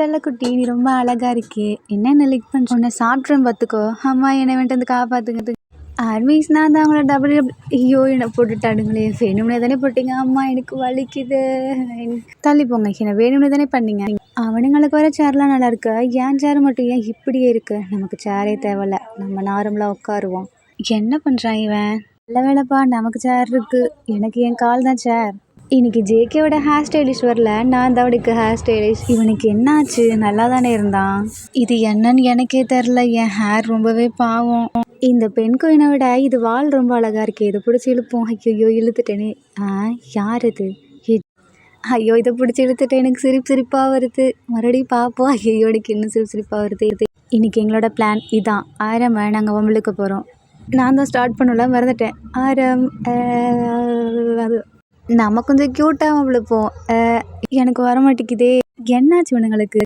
செல்லக்குட்டி நீ ரொம்ப அழகா இருக்கே, என்ன லிக் பண்ண உன்னை சாப்பிட்றேன் பார்த்துக்கோ. அம்மா என்னை வந்துட்டு வந்து காப்பாத்துங்க. ஆர்மிஸ் நான் தான் அவங்கள டபுள் ஐயோ என்னை போட்டுட்டானுங்களே, வேணும்னே தானே போட்டீங்க அம்மா, எனக்கு வலிக்குது. தள்ளி போங்க, என்னை வேணும்னே தானே பண்ணீங்க. அவனுங்களுக்கு வர சேர்லாம் நல்லா இருக்கு, ஏன் சேர் மட்டும் ஏன் இப்படியே இருக்கு? நமக்கு சேரே தேவையில்ல, நம்ம நார்மலாக உட்காருவோம். என்ன பண்ணுறான் இவன்? நல்ல வேலைப்பா நமக்கு சேர் இருக்கு, எனக்கு என் கால் தான் சேர். இன்னைக்கு ஜேகேவோட ஹேர் ஸ்டைலிஷ் வரல, நான் தான் அவனுக்கு ஹேர் ஸ்டைலிஷ். இவனுக்கு என்னாச்சு? நல்லா தானே இருந்தான். இது என்னன்னு எனக்கே தெரில, என் ஹேர் ரொம்பவே பாவம். இந்த பெண் கோயினை விட இது வால் ரொம்ப அழகா இருக்கு, இதை பிடிச்சி இழுப்போம். ஐயோ இழுத்துட்டேனே. யார் இது? ஐயோ இதை பிடிச்சி இழுத்துட்டேன், எனக்கு சிரிப்பாக வருது. மறுபடியும் பார்ப்போம். ஐயோ எனக்கு இன்னும் சிரிப்பாக வருது. இன்னைக்கு எங்களோட பிளான் இதான், ஆரம் நாங்கள் வம்பளுக்க போகிறோம். நான் தான் ஸ்டார்ட் பண்ணல, மறந்துட்டேன். ஆரம் நம்ம கொஞ்சம் க்யூட்டாக வம்பளுப்போம். எனக்கு வர மாட்டேங்குதே, என்னாச்சு இவனுங்களுக்கு?